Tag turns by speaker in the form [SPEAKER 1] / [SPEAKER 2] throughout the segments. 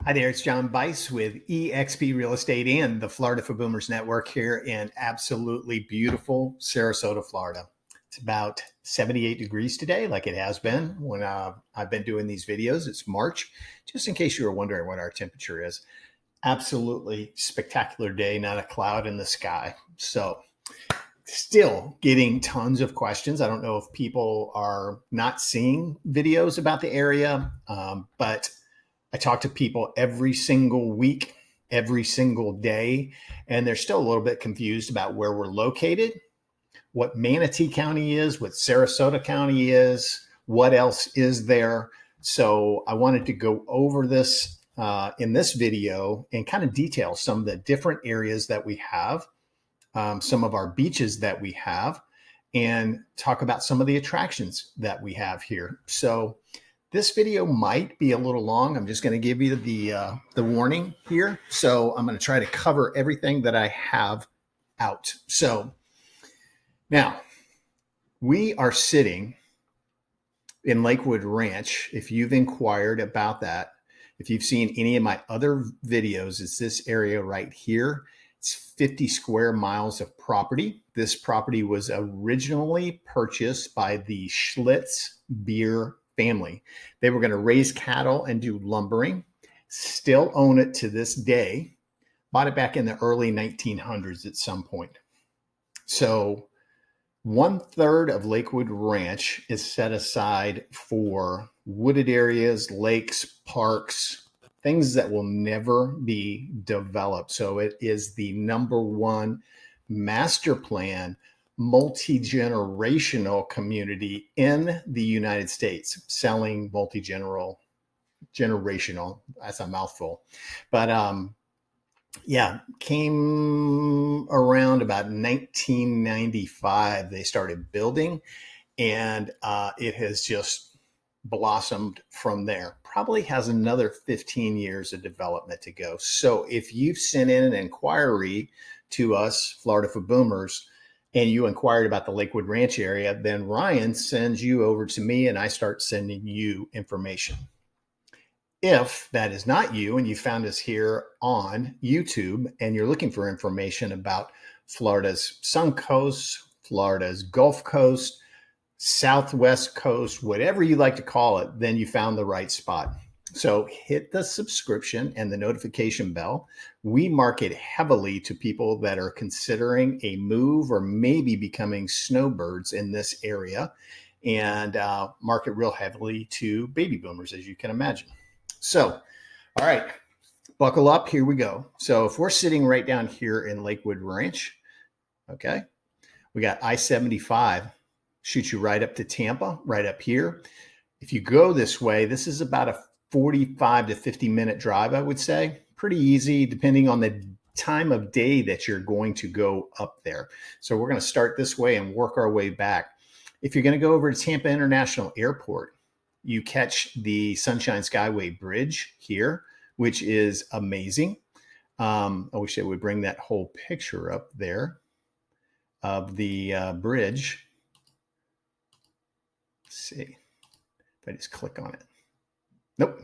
[SPEAKER 1] Hi there, it's John Buice with EXP Real Estate and the Florida for Boomers Network here in absolutely beautiful Sarasota, Florida. It's about 78 degrees today, like it has been when I've been doing these videos. It's March, just in case you were wondering what our temperature is. Absolutely spectacular day, not a cloud in the sky. So still getting tons of questions. I don't know if people are not seeing videos about the area, but I talk to people every single week, every single day, and they're still a little bit confused about where we're located, what Manatee County is, what Sarasota County is, what else is there. So I wanted to go over this in this video and kind of detail some of the different areas that we have, some of our beaches that we have, and talk about some of the attractions that we have here. So this video might be a little long. I'm just going to give you the warning here. So I'm going to try to cover everything that I have out. So now we are sitting in Lakewood Ranch. If you've inquired about that, if you've seen any of my other videos, it's this area right here. It's 50 square miles of property. This property was originally purchased by the Schlitz Beer family. They were going to raise cattle and do lumbering, still own it to this day, bought it back in the early 1900s at some point. So 1/3 of Lakewood Ranch is set aside for wooded areas, lakes, parks, things that will never be developed. So it is the number 1 master plan multi-generational community in the United States, selling generational. That's a mouthful. But yeah, came around about 1995. They started building, and it has just blossomed from there. Probably has another 15 years of development to go. So if you've sent in an inquiry to us, Florida for Boomers, and you inquired about the Lakewood Ranch area, then Ryan sends you over to me and I start sending you information. If that is not you and you found us here on YouTube and you're looking for information about Florida's Sun Coast, Florida's Gulf Coast, Southwest Coast, whatever you like to call it, then you found the right spot. So hit the subscription and the notification bell. We market heavily to people that are considering a move or maybe becoming snowbirds in this area, and market real heavily to baby boomers, as you can imagine. So, all right, buckle up. Here we go. So if we're sitting right down here in Lakewood Ranch, okay, we got I-75, shoots you right up to Tampa, right up here. If you go this way, this is about a 45 to 50 minute drive, I would say. Pretty easy, depending on the time of day that you're going to go up there. So we're going to start this way and work our way back. If you're going to go over to Tampa International Airport, you catch the Sunshine Skyway Bridge here, which is amazing. I wish I would bring that whole picture up there of the bridge. Let's see if I just click on it. Nope.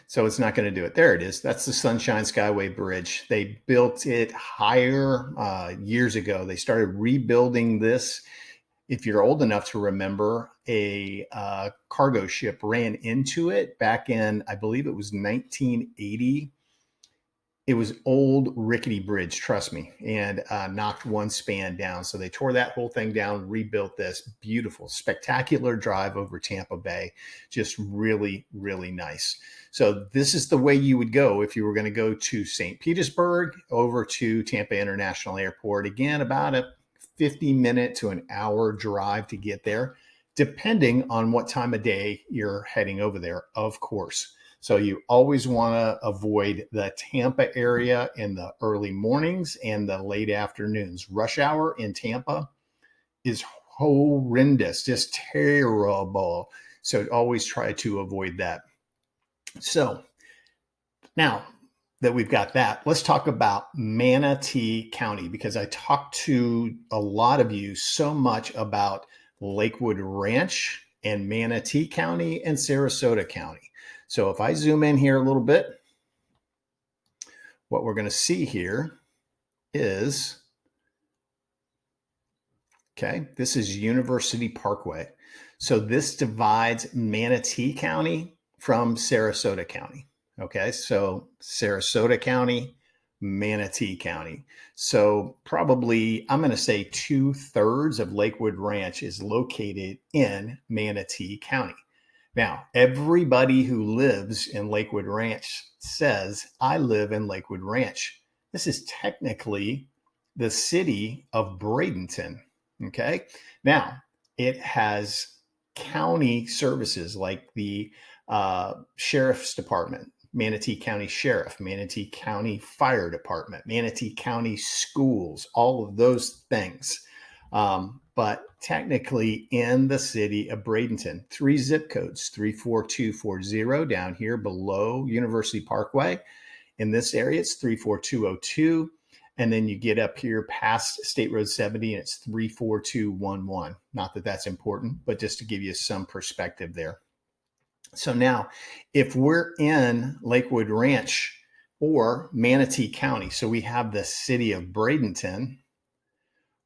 [SPEAKER 1] So it's not going to do it. There it is. That's the Sunshine Skyway Bridge. They built it higher years ago. They started rebuilding this. If you're old enough to remember, a cargo ship ran into it back in, I believe it was 1980. It was old rickety bridge, trust me, and knocked one span down. So they tore that whole thing down, rebuilt this beautiful, spectacular drive over Tampa Bay. Just really, really nice. So this is the way you would go if you were going to go to St. Petersburg over to Tampa International Airport. Again, about a 50-minute to an hour drive to get there, depending on what time of day you're heading over there, of course. So you always want to avoid the Tampa area in the early mornings and the late afternoons. Rush hour in Tampa is horrendous, just terrible. So always try to avoid that. So now that we've got that, let's talk about Manatee County, because I talked to a lot of you so much about Lakewood Ranch and Manatee County and Sarasota County. So if I zoom in here a little bit, what we're going to see here is, okay, this is University Parkway. So this divides Manatee County from Sarasota County. Okay, so Sarasota County, Manatee County. So probably, I'm going to say 2/3 of Lakewood Ranch is located in Manatee County. Now, everybody who lives in Lakewood Ranch says, I live in Lakewood Ranch. This is technically the city of Bradenton. Okay. Now, it has county services like the Sheriff's Department, Manatee County Sheriff, Manatee County Fire Department, Manatee County Schools, all of those things. But technically in the city of Bradenton, 3 zip codes, 34240 down here below University Parkway. In this area, it's 34202. And then you get up here past State Road 70 and it's 34211. Not that that's important, but just to give you some perspective there. So now if we're in Lakewood Ranch or Manatee County, so we have the city of Bradenton,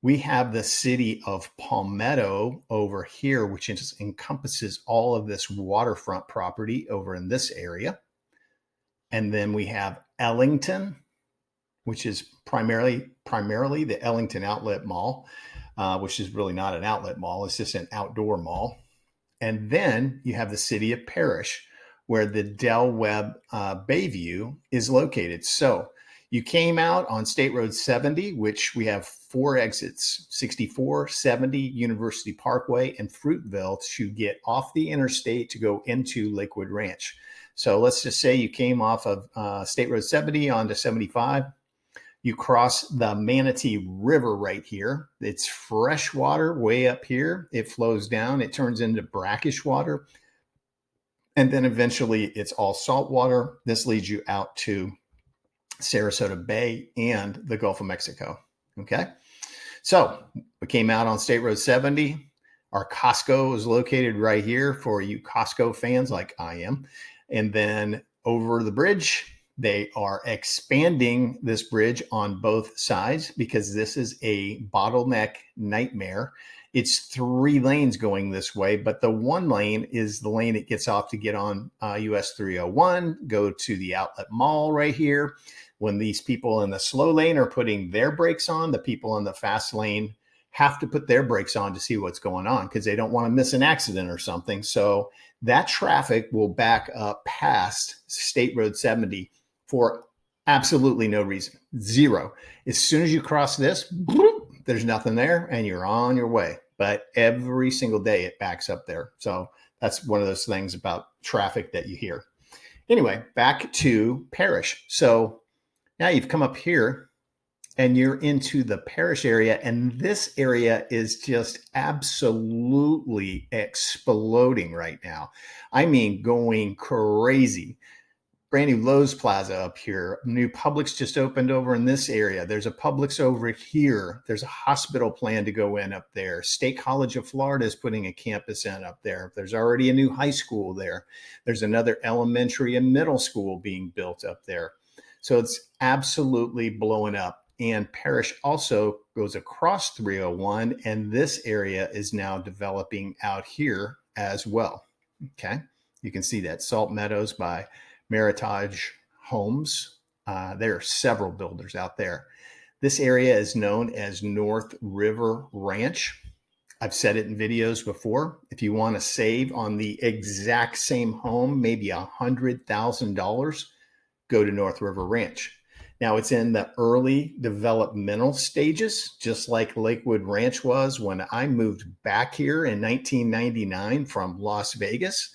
[SPEAKER 1] we have the city of Palmetto over here, which encompasses all of this waterfront property over in this area. And then we have Ellington, which is primarily the Ellington Outlet Mall, which is really not an outlet mall. It's just an outdoor mall. And then you have the city of Parrish, where the Del Webb Bayview is located. So you came out on State Road 70, which we have 4 exits, 64, 70, University Parkway, and Fruitville to get off the interstate to go into Lakewood Ranch. So let's just say you came off of State Road 70 onto 75. You cross the Manatee River right here. It's fresh water way up here. It flows down. It turns into brackish water. And then eventually it's all salt water. This leads you out to Sarasota Bay and the Gulf of Mexico. Okay. So we came out on State Road 70. Our Costco is located right here for you Costco fans like I am. And then over the bridge, they are expanding this bridge on both sides because this is a bottleneck nightmare. It's 3 lanes going this way, but the 1 lane is the lane it gets off to get on US 301, go to the outlet mall right here. When these people in the slow lane are putting their brakes on, the people in the fast lane have to put their brakes on to see what's going on because they don't want to miss an accident or something. So that traffic will back up past State Road 70 for absolutely no reason. 0. As soon as you cross this, there's nothing there and you're on your way. But every single day it backs up there. So that's one of those things about traffic that you hear. Anyway, back to Parrish. So now you've come up here and you're into the Parrish area. And this area is just absolutely exploding right now. I mean, going crazy. Brand new Lowe's Plaza up here. New Publix just opened over in this area. There's a Publix over here. There's a hospital plan to go in up there. State College of Florida is putting a campus in up there. There's already a new high school there. There's another elementary and middle school being built up there. So it's absolutely blowing up. And Parrish also goes across 301, and this area is now developing out here as well. Okay, you can see that Salt Meadows by Meritage Homes. There are several builders out there. This area is known as North River Ranch. I've said it in videos before. If you want to save on the exact same home, maybe $100,000, go to North River Ranch. Now it's in the early developmental stages, just like Lakewood Ranch was when I moved back here in 1999 from Las Vegas.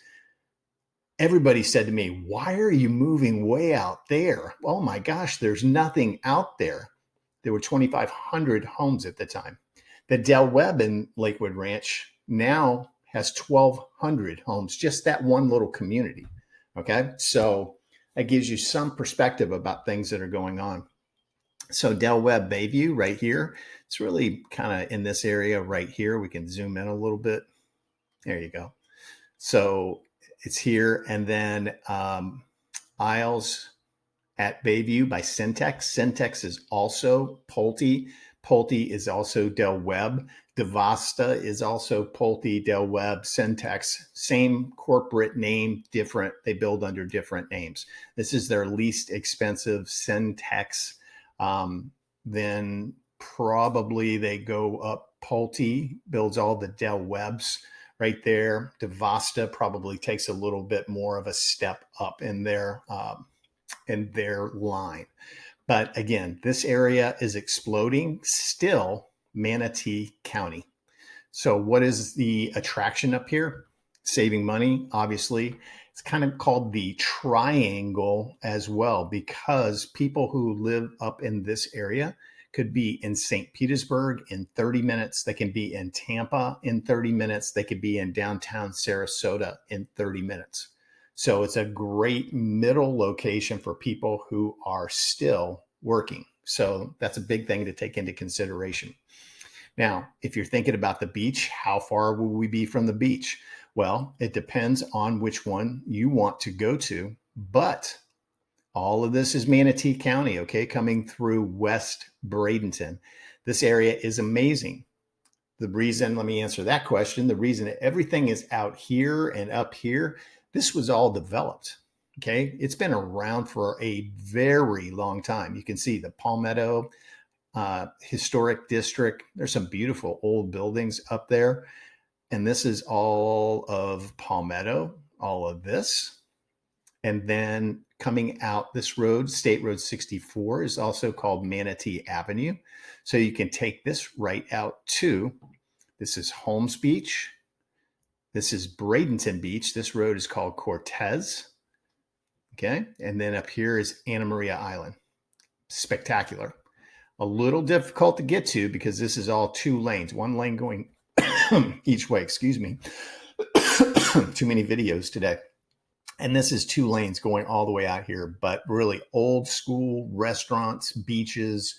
[SPEAKER 1] Everybody said to me, why are you moving way out there? Oh my gosh, there's nothing out there. There were 2,500 homes at the time. The Del Webb in Lakewood Ranch now has 1,200 homes, just that one little community. Okay, so that gives you some perspective about things that are going on. So Del Webb Bayview right here, it's really kind of in this area right here. We can zoom in a little bit. There you go. So it's here. And then Isles at Bayview by Centex. Centex is also Pulte. Pulte is also Del Webb. Devasta is also Pulte, Del Webb, Centex. Same corporate name, different. They build under different names. This is their least expensive, Centex. Then probably they go up. Pulte builds all the Del Webbs right there. Devasta probably takes a little bit more of a step up in their line. But again, this area is exploding still, Manatee County. So what is the attraction up here? Saving money, obviously. It's kind of called the triangle as well, because people who live up in this area could be in St. Petersburg in 30 minutes. They can be in Tampa in 30 minutes. They could be in downtown Sarasota in 30 minutes. So it's a great middle location for people who are still working. So that's a big thing to take into consideration. Now, if you're thinking about the beach, how far will we be from the beach? Well, it depends on which one you want to go to, but all of this is Manatee County, okay, coming through West Bradenton. This area is amazing. The reason, let me answer that question, the reason that everything is out here and up here, this was all developed, okay? It's been around for a very long time. You can see the Palmetto Historic District. There's some beautiful old buildings up there. And this is all of Palmetto, all of this. And then coming out this road, State Road 64, is also called Manatee Avenue. So you can take this right out to, this is Holmes Beach. This is Bradenton Beach. This road is called Cortez. Okay. And then up here is Anna Maria Island. Spectacular. A little difficult to get to because this is all 2 lanes, 1 lane going each way, excuse me. Too many videos today. And this is 2 lanes going all the way out here, but really old school restaurants, beaches,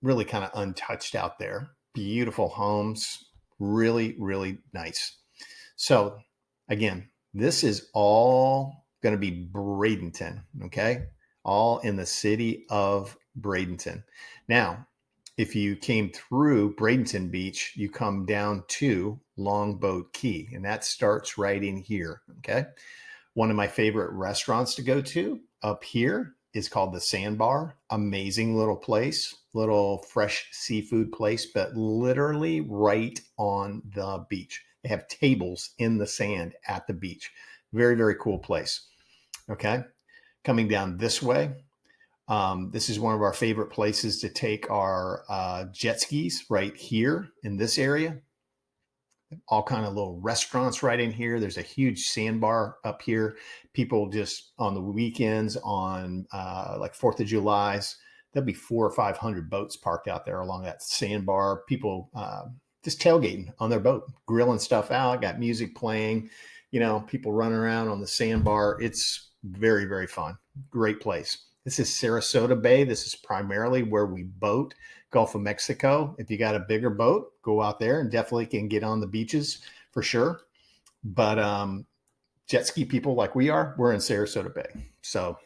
[SPEAKER 1] really kind of untouched out there. Beautiful homes, really, really nice. So again, this is all going to be Bradenton, okay? All in the city of Bradenton. Now, if you came through Bradenton Beach, you come down to Longboat Key, and that starts right in here, okay? One of my favorite restaurants to go to up here is called the Sandbar. Amazing little place, little fresh seafood place, but literally right on the beach. They have tables in the sand at the beach. Very, very cool place, okay? Coming down this way, this is one of our favorite places to take our jet skis right here in this area. All kind of little restaurants right in here. There's a huge sandbar up here. People just on the weekends on like 4th of July's, there'll be 400 or 500 boats parked out there along that sandbar. People just tailgating on their boat, grilling stuff out, got music playing, you know, people running around on the sandbar. It's very, very fun. Great place. This is Sarasota Bay. This is primarily where we boat. Gulf of Mexico. If you got a bigger boat, go out there and definitely can get on the beaches for sure. But jet ski people like we are, we're in Sarasota Bay. So,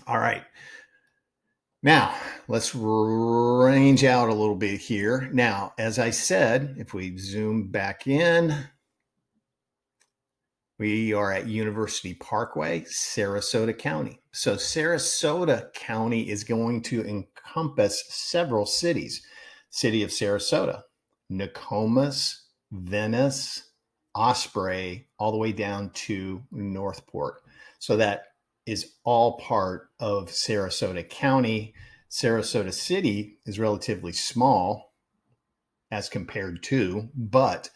[SPEAKER 1] all right. Now, let's range out a little bit here. Now, as I said, if we zoom back in, we are at University Parkway, Sarasota County. So Sarasota County is going to encompass several cities. City of Sarasota, Nokomis, Venice, Osprey, all the way down to Northport. So that is all part of Sarasota County. Sarasota City is relatively small as compared to, but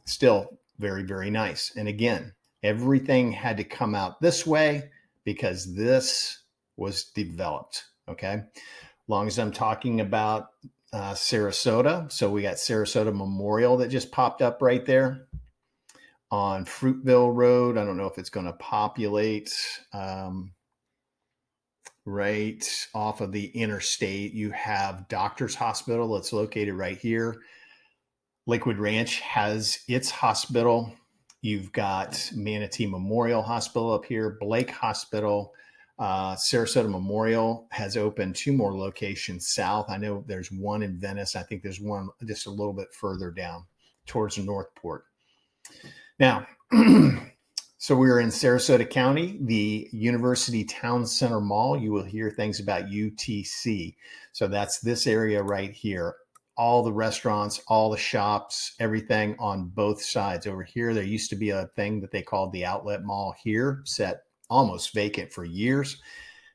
[SPEAKER 1] still very, very nice. And again, everything had to come out this way because this was developed, okay? Long as I'm talking about Sarasota. So we got Sarasota Memorial that just popped up right there on Fruitville Road. I don't know if it's going to populate right off of the interstate. You have Doctors Hospital that's located right here. Lakewood Ranch has its hospital. You've got Manatee Memorial Hospital up here, Blake Hospital. Sarasota Memorial has opened 2 more locations south. I know there's one in Venice. I think there's one just a little bit further down towards Northport. Now, so we're in Sarasota County, the University Town Center Mall. You will hear things about UTC. So that's this area right here. All the restaurants, all the shops, everything on both sides. Over here, there used to be a thing that they called the Outlet Mall here, set almost vacant for years.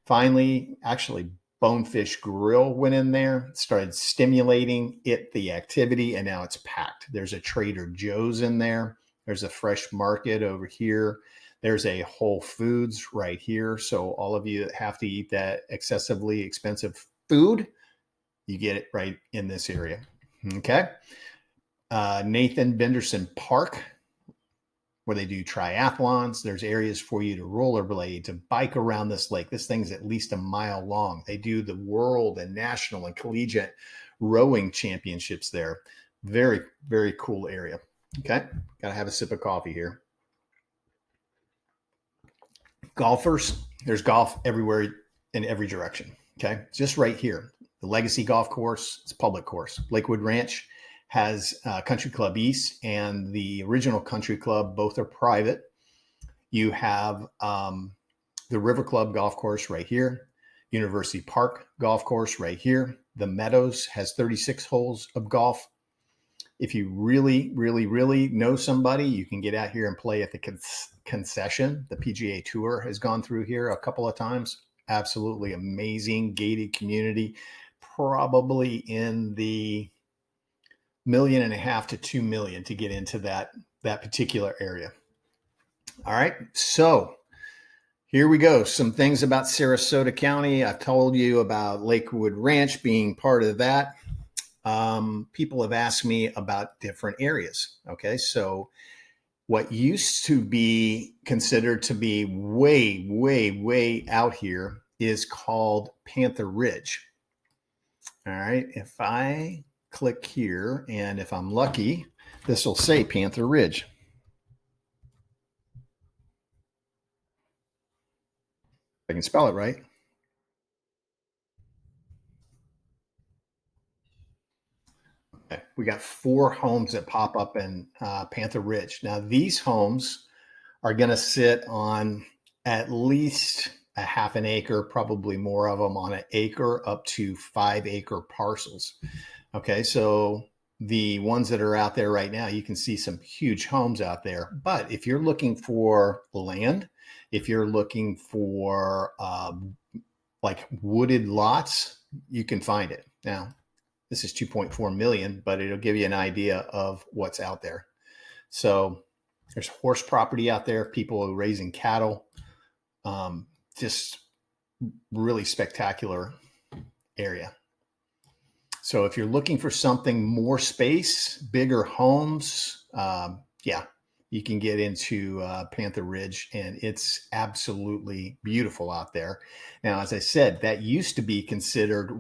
[SPEAKER 1] Finally, actually, Bonefish Grill went in there, started stimulating the activity, and now it's packed. There's a Trader Joe's in there. There's a Fresh Market over here. There's a Whole Foods right here. So all of you that have to eat that excessively expensive food, you get it right in this area. Okay. Nathan Benderson Park, where they do triathlons. There's areas for you to rollerblade, to bike around this lake. This thing's at least a mile long. They do the world and national and collegiate rowing championships there. Very, very cool area. Okay. Got to have a sip of coffee here. Golfers, there's golf everywhere in every direction. Okay. Just right here. The Legacy Golf Course, it's a public course. Lakewood Ranch has Country Club East and the original Country Club. Both are private. You have the River Club Golf Course right here. University Park Golf Course right here. The Meadows has 36 holes of golf. If you really, really, really know somebody, you can get out here and play at the concession. The PGA Tour has gone through here a couple of times. Absolutely amazing gated community. Probably in the $1.5 million to $2 million to get into that particular area. All right, so here we go. Some things about Sarasota County. I've told you about Lakewood Ranch being part of that. People have asked me about different areas. Okay, so what used to be considered to be way, way, way out here is called Panther Ridge. All right, if I click here, and if I'm lucky, this will say Panther Ridge. I can spell it right. Okay. We got 4 homes that pop up in Panther Ridge. Now, these homes are going to sit on at least a half an acre, probably more of them on an acre, up to 5-acre parcels. Okay, so the ones that are out there right now, you can see some huge homes out there. But if you're looking for land, if you're looking for like wooded lots, you can find it. Now, this is 2.4 million, but it'll give you an idea of what's out there. So there's horse property out there, people raising cattle, just really spectacular area. So if you're looking for something more space, bigger homes, yeah, you can get into Panther Ridge, and it's absolutely beautiful out there. Now, as I said, that used to be considered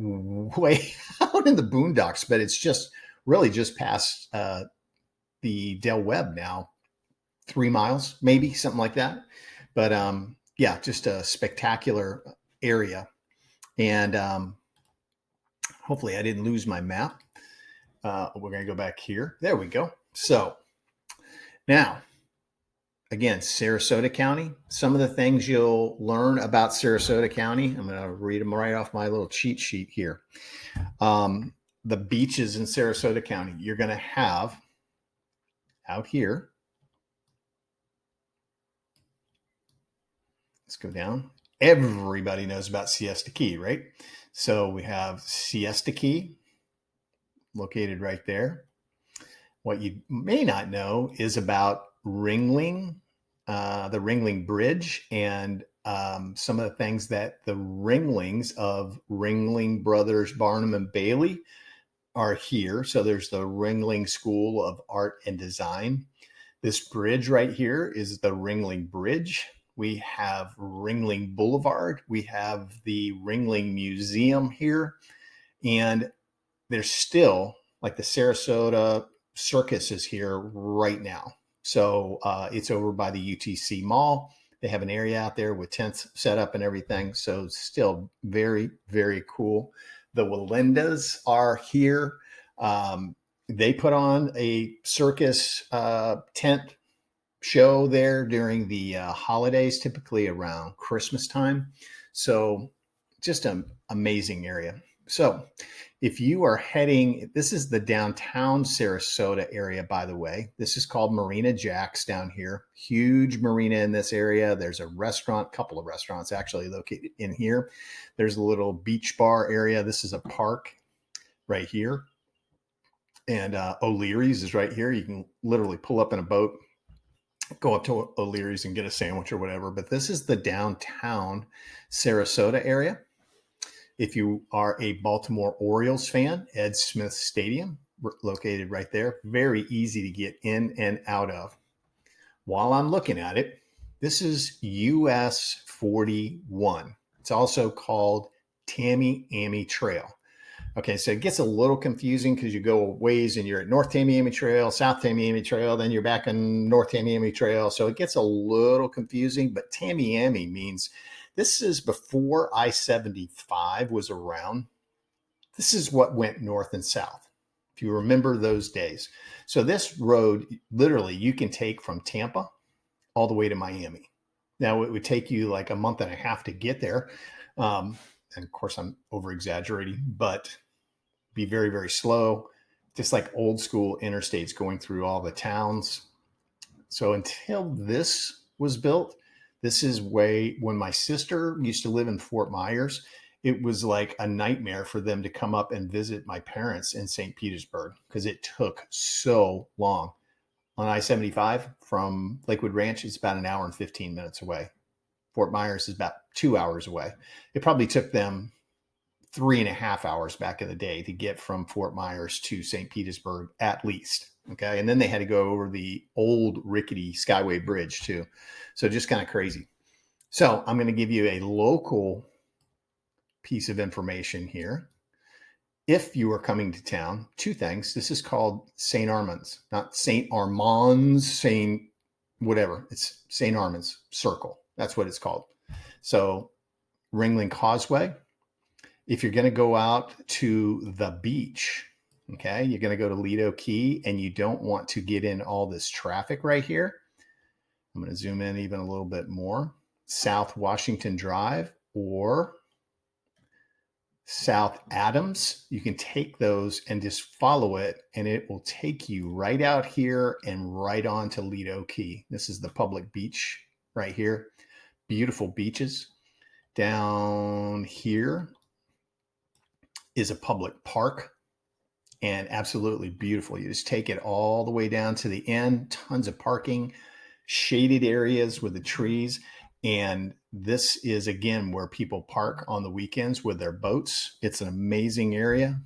[SPEAKER 1] way out in the boondocks, but it's just really just past the Del Webb now, 3 miles, maybe something like that. But yeah, just a spectacular area. And hopefully I didn't lose my map. We're going to go back here. There we go. So now, again, Sarasota County, some of the things you'll learn about Sarasota County, I'm going to read them right off my little cheat sheet here. The beaches in Sarasota County, you're going to have out here. Let's go down. Everybody knows about Siesta Key, right? So we have Siesta Key located right there. What you may not know is about Ringling, the Ringling Bridge, and some of the things that the Ringlings of Ringling Brothers Barnum and Bailey are here. So there's the Ringling School of Art and Design. This bridge right here is the Ringling Bridge. We have Ringling Boulevard. We have the Ringling Museum here. And there's still, like, the Sarasota Circus is here right now. So it's over by the UTC Mall. They have an area out there with tents set up and everything. So still very, very cool. The Walendas are here. They put on a circus tent show there during the holidays, typically around Christmas time. So just an amazing area. So if you are heading, this is the downtown Sarasota area, by the way. This is called Marina Jack's down here. Huge marina in this area. There's a restaurant, couple of restaurants actually located in here. There's a little beach bar area. This is a park right here. And O'Leary's is right here. You can literally pull up in a boat, go up to O'Leary's and get a sandwich or whatever. But this is the downtown Sarasota area. If you are a Baltimore Orioles fan, Ed Smith Stadium, located right there. Very easy to get in and out of. While I'm looking at it, this is US 41. It's also called Tamiami Trail. Okay, so it gets a little confusing because you go ways and you're at North Tamiami Trail, South Tamiami Trail, then you're back on North Tamiami Trail. So it gets a little confusing, but Tamiami means this is before I-75 was around. This is what went north and south, if you remember those days. So this road, literally, you can take from Tampa all the way to Miami. Now, it would take you like a month and a half to get there. And of course, I'm over-exaggerating, but be very, very slow, just like old school interstates going through all the towns. So until this was built, this is when my sister used to live in Fort Myers, it was like a nightmare for them to come up and visit my parents in St. Petersburg because it took so long. On I-75 from Lakewood Ranch, it's about an hour and 15 minutes away. Fort Myers is about 2 hours away. It probably took them 3.5 hours back in the day to get from Fort Myers to St. Petersburg at least. Okay. And then they had to go over the old rickety Skyway Bridge too. So just kind of crazy. So I'm going to give you a local piece of information here. If you are coming to town, two things. This is called St. Armand's, not St. Armand's, St. whatever. It's St. Armand's Circle. That's what it's called. So Ringling Causeway. If you're going to go out to the beach, okay, you're going to go to Lido Key and you don't want to get in all this traffic right here. I'm going to zoom in even a little bit more. South Washington Drive or South Adams. You can take those and just follow it and it will take you right out here and right on to Lido Key. This is the public beach right here. Beautiful beaches. Down here is a public park and absolutely beautiful. You just take it all the way down to the end, tons of parking, shaded areas with the trees. And this is, again, where people park on the weekends with their boats. It's an amazing area.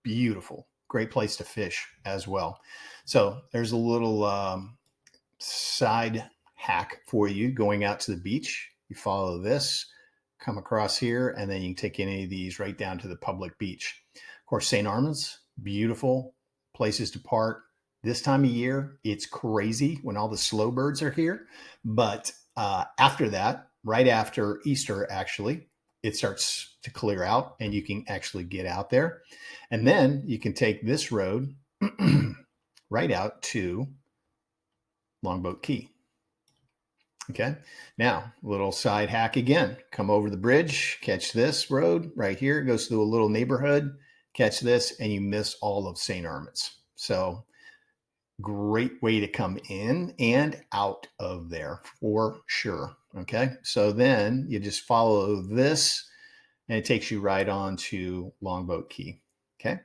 [SPEAKER 1] Beautiful. Great place to fish as well. So there's a little side hack for you going out to the beach. You follow this, come across here, and then you can take any of these right down to the public beach. Of course, St. Armand's, beautiful places to park. This time of year, it's crazy when all the slow birds are here. But after that, right after Easter, actually, it starts to clear out and you can actually get out there. And then you can take this road right out to Longboat Key. Okay. Now, little side hack again. Come over the bridge, catch this road right here. It goes through a little neighborhood. Catch this, and you miss all of St. Armand's. So, great way to come in and out of there for sure. Okay. So then you just follow this, and it takes you right on to Longboat Key. Okay.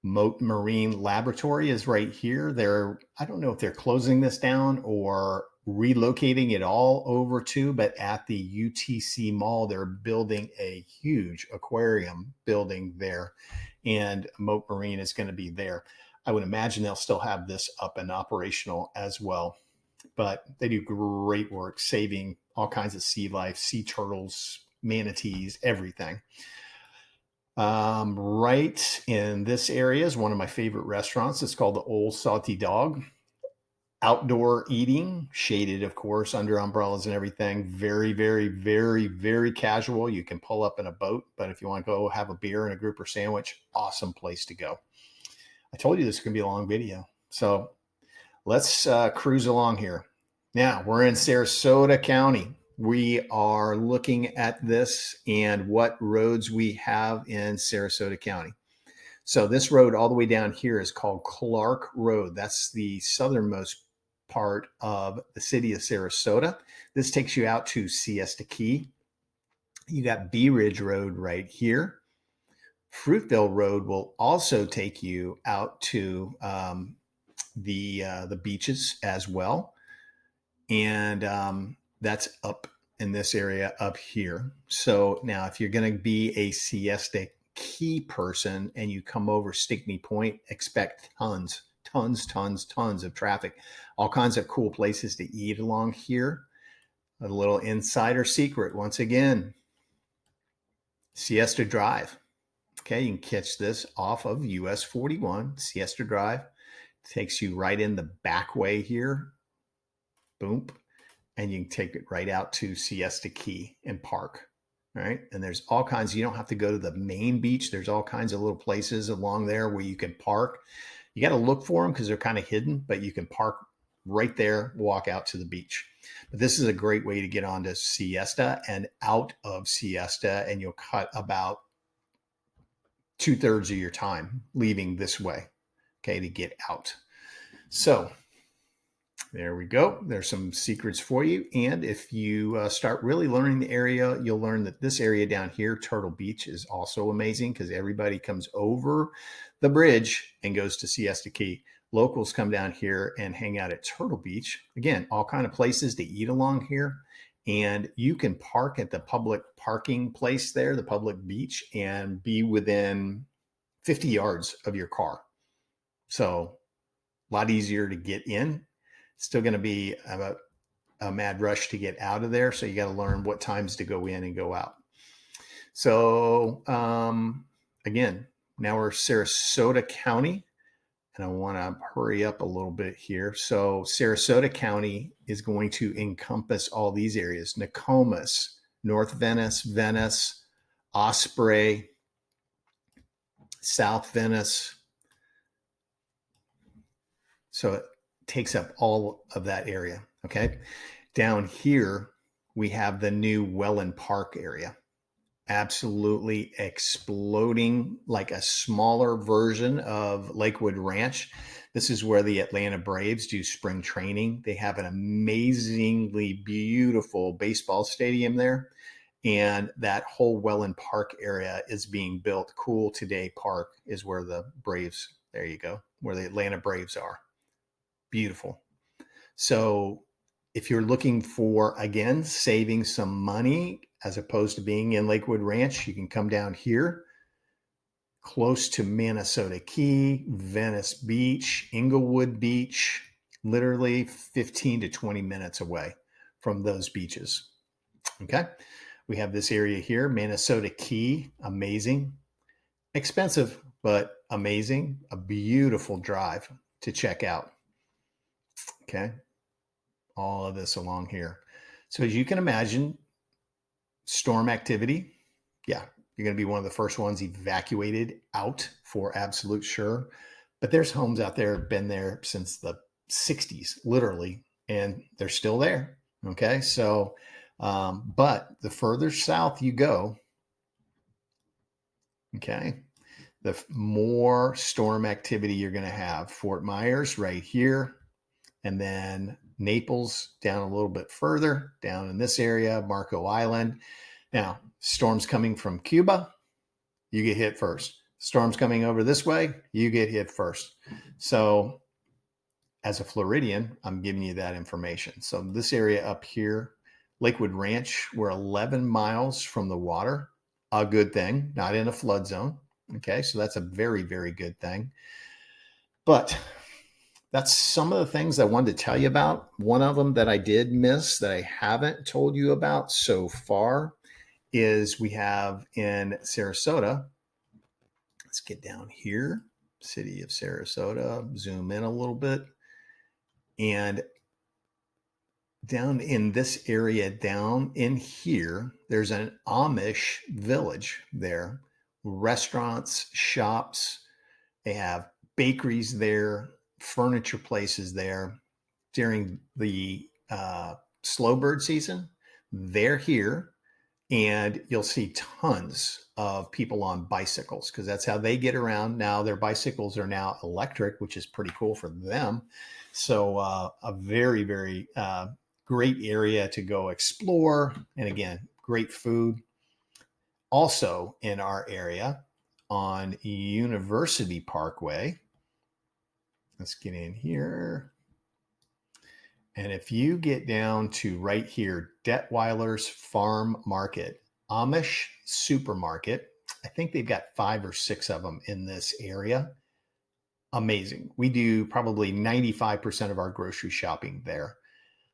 [SPEAKER 1] Moat Marine Laboratory is right here. I don't know if they're closing this down or relocating it all over to, but at the UTC Mall, they're building a huge aquarium building there, and Moat Marine is going to be there. I would imagine they'll still have this up and operational as well, but they do great work saving all kinds of sea life, sea turtles, manatees, everything. Right in this area is one of my favorite restaurants. It's called the Old Salty Dog. outdoor eating, shaded, of course, under umbrellas and everything. Very, very, very, very casual. You can pull up in a boat, but if you want to go have a beer and a grouper sandwich, awesome place to go. I told you this is going to be a long video. So let's cruise along here. Now we're in Sarasota County. We are looking at this and what roads we have in Sarasota County. So this road all the way down here is called Clark Road. That's the southernmost part of the city of Sarasota. This takes you out to Siesta Key. You got Bee Ridge Road right here. Fruitville Road will also take you out to the beaches as well. And that's up in this area up here. So now if you're going to be a Siesta Key person and you come over Stickney Point, expect tons of traffic, all kinds of cool places to eat along here. A little insider secret, once again, Siesta Drive. Okay, you can catch this off of US 41, Siesta Drive. Takes you right in the back way here. Boom. And you can take it right out to Siesta Key and park. All right. And there's all kinds, you don't have to go to the main beach. There's all kinds of little places along there where you can park. You got to look for them because they're kind of hidden, but you can park right there, walk out to the beach. But this is a great way to get onto Siesta and out of Siesta, and you'll cut about 2/3 of your time leaving this way, okay, to get out. So there we go. There's some secrets for you. And if you start really learning the area, you'll learn that this area down here, Turtle Beach, is also amazing because everybody comes over the bridge and goes to Siesta Key. Locals come down here and hang out at Turtle Beach. Again, all kind of places to eat along here. And you can park at the public parking place there, the public beach, and be within 50 yards of your car. So a lot easier to get in. Still going to be a mad rush to get out of there. So you got to learn what times to go in and go out. So again, now we're Sarasota County, and I want to hurry up a little bit here. So Sarasota County is going to encompass all these areas: Nokomis, North Venice, Venice, Osprey, South Venice. So it takes up all of that area. Okay. Down here, we have the new Welland Park area. Absolutely exploding, like a smaller version of Lakewood Ranch. This is where the Atlanta Braves do spring training. They have an amazingly beautiful baseball stadium there. And that whole Welland Park area is being built. Cool Today Park is where the Braves, there you go, where the Atlanta Braves are. Beautiful. So if you're looking for, again, saving some money as opposed to being in Lakewood Ranch, you can come down here close to Minnesota Key, Venice Beach, Inglewood Beach, literally 15 to 20 minutes away from those beaches. Okay. We have this area here, Minnesota Key, amazing, expensive, but amazing, a beautiful drive to check out. Okay. All of this along here. So as you can imagine, storm activity. Yeah. You're going to be one of the first ones evacuated out for absolute sure. But there's homes out there, been there since the 60s, literally, and they're still there. Okay. So, but the further south you go, okay, the more storm activity you're going to have. Fort Myers right here. And then Naples down a little bit further, down in this area, Marco Island. Now, storms coming from Cuba, you get hit first. Storms coming over this way, you get hit first. So as a Floridian, I'm giving you that information. So this area up here, Lakewood Ranch, we're 11 miles from the water. A good thing, not in a flood zone. Okay, so that's a very, very good thing. But that's some of the things I wanted to tell you about. One of them that I did miss that I haven't told you about so far is we have in Sarasota. Let's get down here, city of Sarasota, zoom in a little bit. And down in this area, down in here, there's an Amish village there. Restaurants, shops, they have bakeries there, furniture places there. During the slow bird season, they're here, and you'll see tons of people on bicycles because that's how they get around. Now their bicycles are now electric, which is pretty cool for them. So a very, very great area to go explore. And again, great food. Also in our area on University Parkway. Let's get in here. And if you get down to right here, Detweiler's Farm Market, Amish Supermarket, I think they've got 5 or 6 of them in this area. Amazing. We do probably 95% of our grocery shopping there.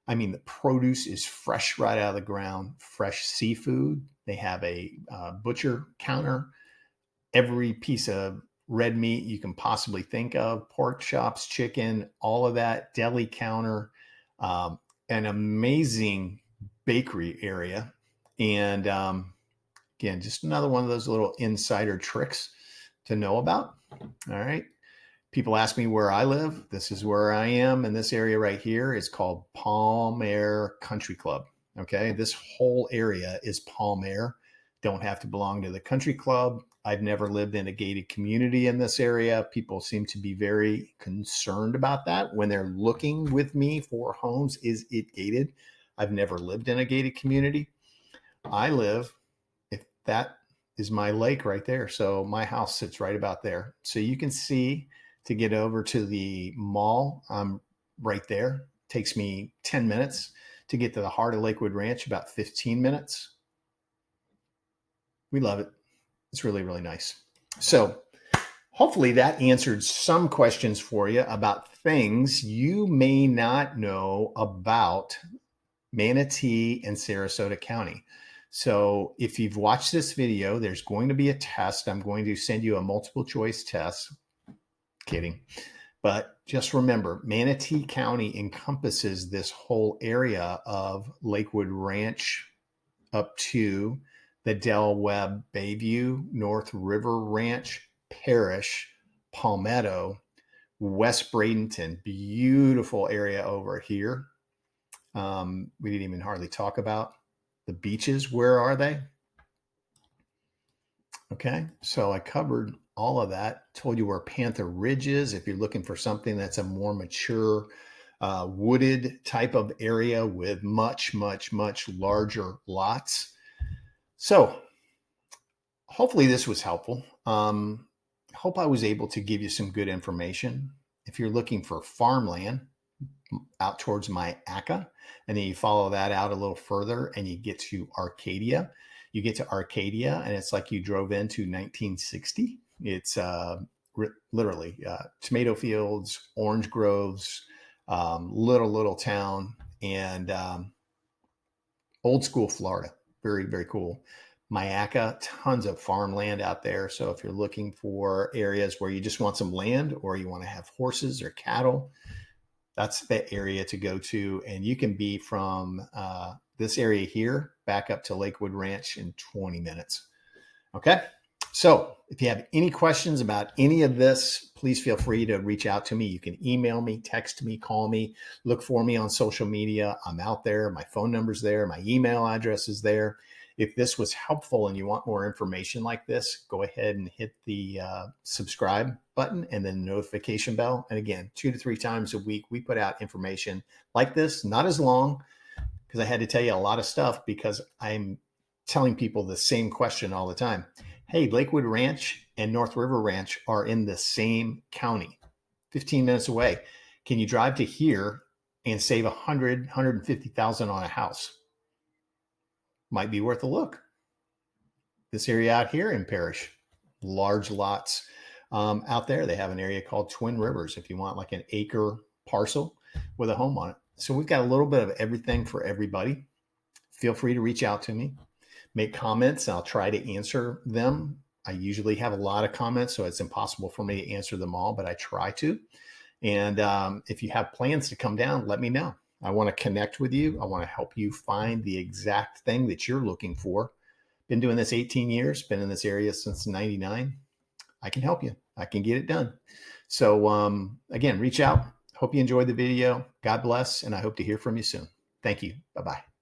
[SPEAKER 1] I mean, the produce is fresh right out of the ground, fresh seafood. They have a butcher counter. Every piece of red meat you can possibly think of, pork chops, chicken, all of that, deli counter, an amazing bakery area. And again, just another one of those little insider tricks to know about. All right. People ask me where I live. This is where I am. And this area right here is called Palm Air Country Club. Okay. This whole area is Palm Air. Don't have to belong to the country club. I've never lived in a gated community in this area. People seem to be very concerned about that when they're looking with me for homes. Is it gated? I've never lived in a gated community. I live, if that is my lake right there. So my house sits right about there. So you can see to get over to the mall, I'm right there. It takes me 10 minutes to get to the heart of Lakewood Ranch, about 15 minutes. We love it. It's really, really nice. So hopefully that answered some questions for you about things you may not know about Manatee and Sarasota County. So if you've watched this video, there's going to be a test. I'm going to send you a multiple choice test. Kidding. But just remember, Manatee County encompasses this whole area of Lakewood Ranch up to the Del Webb Bayview, North River Ranch, Parrish, Palmetto, West Bradenton. Beautiful area over here. We didn't even hardly talk about the beaches. Where are they? Okay, so I covered all of that. Told you where Panther Ridge is. If you're looking for something that's a more mature, wooded type of area with much, much, much larger lots. So hopefully this was helpful. Hope I was able to give you some good information. If you're looking for farmland out towards Myakka, and then you follow that out a little further and you get to Arcadia. You get to Arcadia and it's like you drove into 1960. It's literally tomato fields, orange groves, little town, and old school Florida. Very, very cool. Myakka, tons of farmland out there. So if you're looking for areas where you just want some land or you want to have horses or cattle, that's the area to go to. And you can be from this area here back up to Lakewood Ranch in 20 minutes. Okay. So if you have any questions about any of this, please feel free to reach out to me. You can email me, text me, call me, look for me on social media. I'm out there. My phone number's there. My email address is there. If this was helpful and you want more information like this, go ahead and hit the subscribe button and then notification bell. And again, 2 to 3 times a week, we put out information like this, not as long, because I had to tell you a lot of stuff because I'm telling people the same question all the time. Hey, Lakewood Ranch and North River Ranch are in the same county, 15 minutes away. Can you drive to here and save $100,000, $150,000 on a house? Might be worth a look. This area out here in Parrish, large lots out there. They have an area called Twin Rivers if you want like an acre parcel with a home on it. So we've got a little bit of everything for everybody. Feel free to reach out to me. Make comments. I'll try to answer them. I usually have a lot of comments, so it's impossible for me to answer them all, but I try to. And if you have plans to come down, let me know. I want to connect with you. I want to help you find the exact thing that you're looking for. Been doing this 18 years, been in this area since 99. I can help you. I can get it done. So again, reach out. Hope you enjoyed the video. God bless, and I hope to hear from you soon. Thank you. Bye-bye.